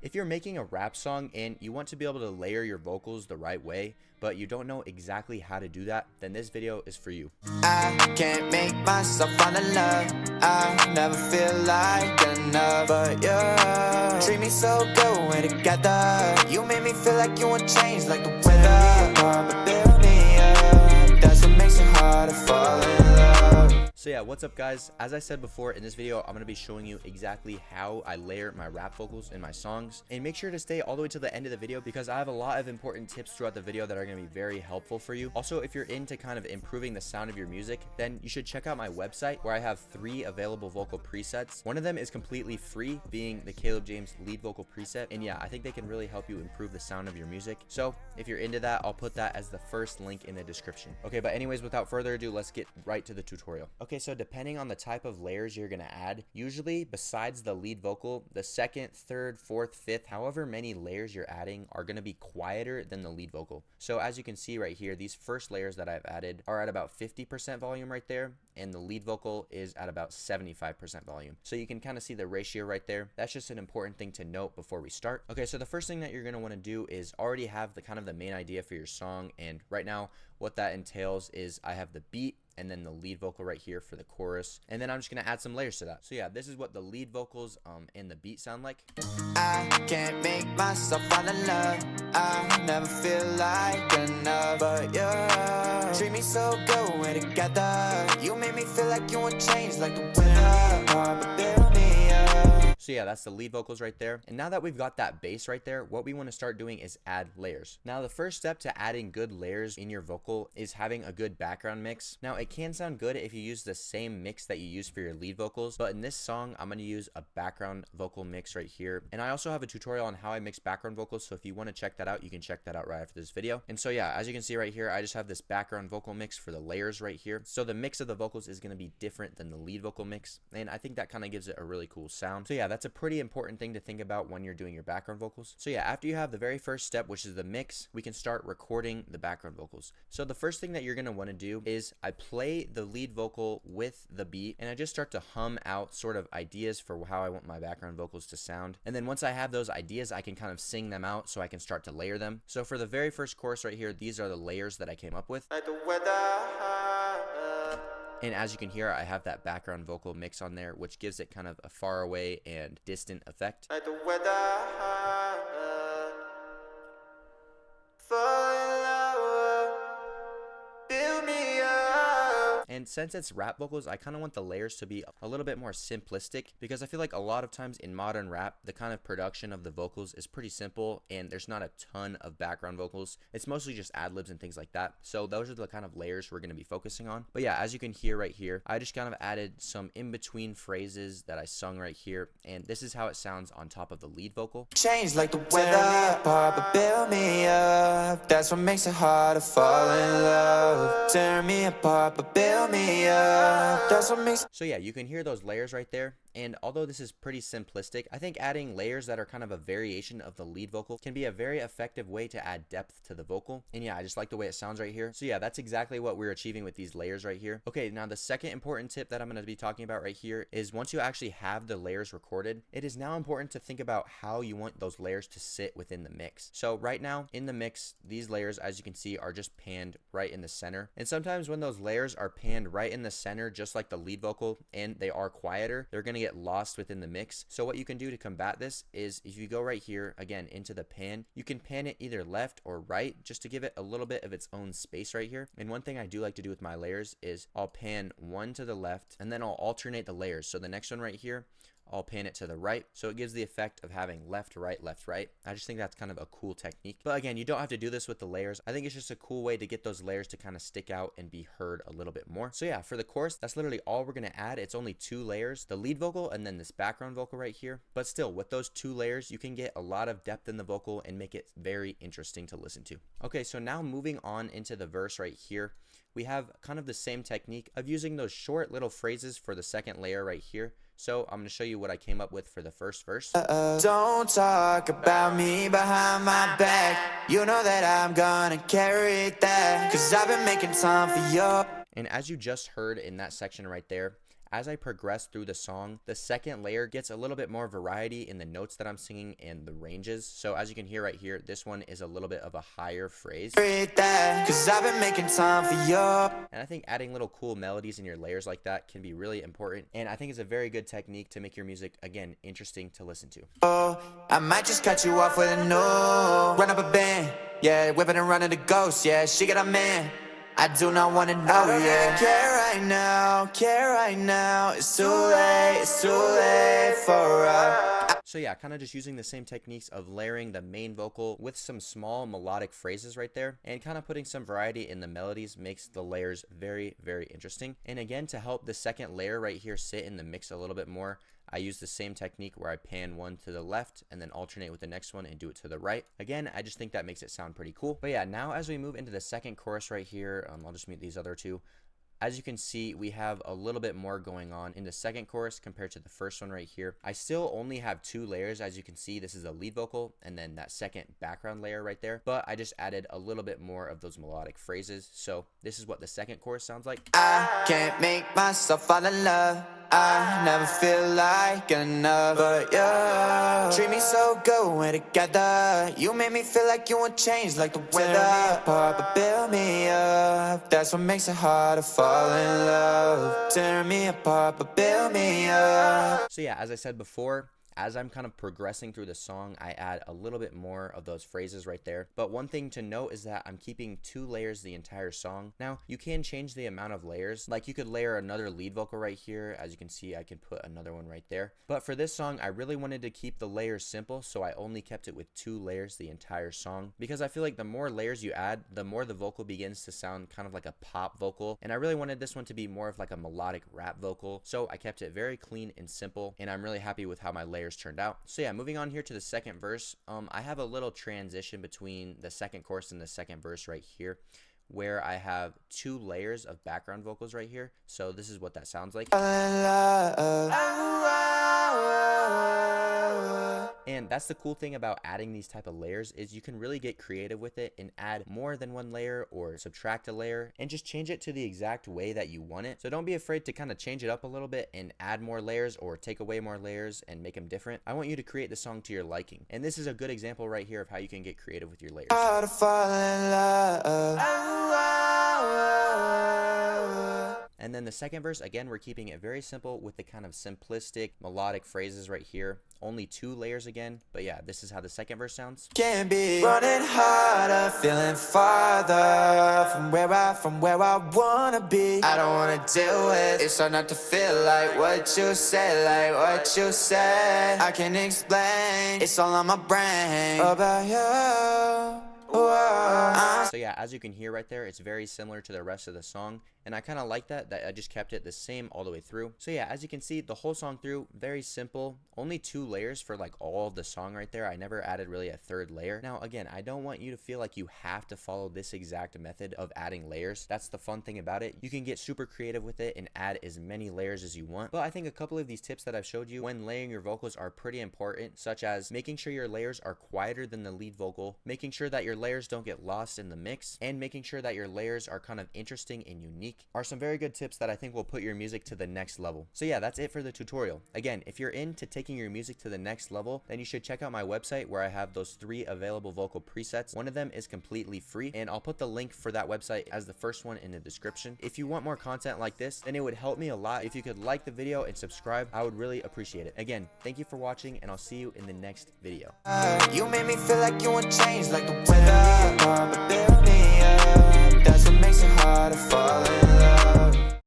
If you're making a rap song and you want to be able to layer your vocals the right way, but you don't know exactly how to do that, then this video is for you. I can't make myself fall in love. I never feel like enough, but you treat me so good when we're together. You made me feel like you won't change like the weather. But build me up, that's what makes it hard to fall in love. So yeah, what's up guys? As I said before, in this video, I'm going to be showing you exactly how I layer my rap vocals in my songs. And make sure to stay all the way to the end of the video because I have a lot of important tips throughout the video that are going to be very helpful for you. Also, if you're into kind of improving the sound of your music, then you should check out my website where I have 3 available vocal presets. One of them is completely free, being the Caleb James lead vocal preset. And yeah, I think they can really help you improve the sound of your music. So if you're into that, I'll put that as the first link in the description. Okay, but anyways, without further ado, let's get right to the tutorial. Okay, so depending on the type of layers you're going to add, usually besides the lead vocal, the second, third, fourth, fifth, however many layers you're adding are going to be quieter than the lead vocal. So as you can see right here, these first layers that I've added are at about 50% volume right there, and the lead vocal is at about 75% volume. So you can kind of see the ratio right there. That's just an important thing to note before we start. Okay, so the first thing that you're going to want to do is already have the kind of the main idea for your song, and right now what that entails is I have the beat and then the lead vocal right here for the chorus, and then I'm just gonna add some layers to that. So yeah, this is what the lead vocals and the beat sound like. I can't make myself fall in love. I never feel like enough, but you treat me so good when we're together. You made me feel like you won't change like the weather. But build me up. So yeah, that's the lead vocals right there. And now that we've got that bass right there, what we want to start doing is add layers. Now the first step to adding good layers in your vocal is having a good background mix. Now it can sound good if you use the same mix that you use for your lead vocals, but in this song I'm going to use a background vocal mix right here. And I also have a tutorial on how I mix background vocals, so if you want to check that out, you can check that out right after this video. And so yeah, as you can see right here, I just have this background vocal mix for the layers right here. So the mix of the vocals is going to be different than the lead vocal mix, and I think that kind of gives it a really cool sound. So yeah, that's a pretty important thing to think about when you're doing your background vocals. So yeah, after you have the very first step, which is the mix, we can start recording the background vocals. So the first thing that you're going to want to do is I play the lead vocal with the beat, and I just start to hum out sort of ideas for how I want my background vocals to sound. And then once I have those ideas, I can kind of sing them out so I can start to layer them. So for the very first chorus right here, these are the layers that I came up with. Like the weather. And as you can hear, I have that background vocal mix on there, which gives it kind of a far away and distant effect. Like the weather. Fall in love. Build me up. And since it's rap vocals, I kind of want the layers to be a little bit more simplistic, because I feel like a lot of times in modern rap, the kind of production of the vocals is pretty simple and there's not a ton of background vocals. It's mostly just ad-libs and things like that. So those are the kind of layers we're going to be focusing on. But yeah, as you can hear right here, I just kind of added some in-between phrases that I sung right here, and this is how it sounds on top of the lead vocal. Change like the weather, apart, but build me up. That's what makes it hard to fall in love. Tear me apart, but build me up. That's what makes. So yeah, you can hear those layers right there. And although this is pretty simplistic, I think adding layers that are kind of a variation of the lead vocal can be a very effective way to add depth to the vocal. And yeah, I just like the way it sounds right here. So yeah, that's exactly what we're achieving with these layers right here. Okay, now the second important tip that I'm going to be talking about right here is once you actually have the layers recorded, it is now important to think about how you want those layers to sit within the mix. So right now in the mix, these layers, as you can see, are just panned right in the center. And sometimes when those layers are panned right in the center, just like the lead vocal, and they are quieter, they're going to get lost within the mix. So what you can do to combat this is if you go right here again into the pan, you can pan it either left or right just to give it a little bit of its own space right here. And one thing I do like to do with my layers is I'll pan one to the left and then I'll alternate the layers. So the next one right here, I'll pan it to the right, so it gives the effect of having left, right, left, right. I just think that's kind of a cool technique. But again, you don't have to do this with the layers. I think it's just a cool way to get those layers to kind of stick out and be heard a little bit more. So yeah, for the chorus, that's literally all we're going to add. It's only 2 layers, the lead vocal and then this background vocal right here. But still, with those 2 layers, you can get a lot of depth in the vocal and make it very interesting to listen to. Okay, so now moving on into the verse right here, we have kind of the same technique of using those short little phrases for the second layer right here. So I'm going to show you what I came up with for the first verse. Don't talk about me behind my back. You know that I'm gonna carry that, 'cause I've been making time for you. And as you just heard in that section right there, as I progress through the song, the second layer gets a little bit more variety in the notes that I'm singing and the ranges. So as you can hear right here, this one is a little bit of a higher phrase. Read that, 'cause I've been making time for you. And I think adding little cool melodies in your layers like that can be really important. And I think it's a very good technique to make your music, again, interesting to listen to. Oh, I might just cut you off with a no. Run up a band, yeah, whipping and running the ghost, yeah, she got a man. I do not wanna know, yeah. Care right now, it's too late for us. So yeah, kind of just using the same techniques of layering the main vocal with some small melodic phrases right there, and kind of putting some variety in the melodies makes the layers very, very interesting. And again, to help the second layer right here sit in the mix a little bit more, I use the same technique where I pan one to the left and then alternate with the next one and do it to the right. Again, I just think that makes it sound pretty cool. But yeah, now as we move into the second chorus right here, I'll just mute these other two. As you can see, we have a little bit more going on in the second chorus compared to the first one right here. I still only have 2 layers. As you can see, this is a lead vocal and then that second background layer right there. But I just added a little bit more of those melodic phrases. So this is what the second chorus sounds like. I can't make myself fall in love. I never feel like enough, but you treat me so good, we're together. You make me feel like you won't change like the weather. Tear me apart, but build me up. That's what makes it hard to fall in love. Tear me apart, but build me up. So yeah, as I said before, as I'm kind of progressing through the song, I add a little bit more of those phrases right there. But one thing to note is that I'm keeping 2 layers the entire song. Now, you can change the amount of layers. Like you could layer another lead vocal right here. As you can see, I can put another one right there. But for this song, I really wanted to keep the layers simple, so I only kept it with 2 layers the entire song. Because I feel like the more layers you add, the more the vocal begins to sound kind of like a pop vocal. And I really wanted this one to be more of like a melodic rap vocal. So I kept it very clean and simple, and I'm really happy with how my layers turned out. So yeah, moving on here to the second verse, I have a little transition between the second chorus and the second verse right here, where I have 2 layers of background vocals right here. So this is what that sounds like. And that's the cool thing about adding these type of layers, is you can really get creative with it and add more than 1 layer or subtract a layer and just change it to the exact way that you want it. So don't be afraid to kind of change it up a little bit and add more layers or take away more layers and make them different. I want you to create the song to your liking. And this is a good example right here of how you can get creative with your layers. Hard to fall in love. And then the second verse, again, we're keeping it very simple with the kind of simplistic melodic phrases right here. Only 2 layers again, but yeah, this is how the second verse sounds. Can't be running harder, feeling farther from where I wanna be. I don't wanna deal with it's hard not to feel like what you said, I can't explain. It's all on my brain about you. So yeah, as you can hear right there, it's very similar to the rest of the song, and I kind of like that I just kept it the same all the way through. So yeah, as you can see, the whole song through, very simple, only 2 layers for like all of the song right there. I never added really a 3rd layer. Now again, I don't want you to feel like you have to follow this exact method of adding layers. That's the fun thing about it. You can get super creative with it and add as many layers as you want. But I think a couple of these tips that I've showed you when layering your vocals are pretty important, such as making sure your layers are quieter than the lead vocal, making sure that your layers don't get lost in the mix, and making sure that your layers are kind of interesting and unique are some very good tips that I think will put your music to the next level. So yeah, that's it for the tutorial. Again, if you're into taking your music to the next level, then you should check out my website where I have those 3 available vocal presets. One of them is completely free, and I'll put the link for that website as the first one in the description. If you want more content like this, then it would help me a lot if you could like the video and subscribe. I would really appreciate it. Again, thank you for watching, and I'll see you in the next video. You made me feel like you won't change like the weather.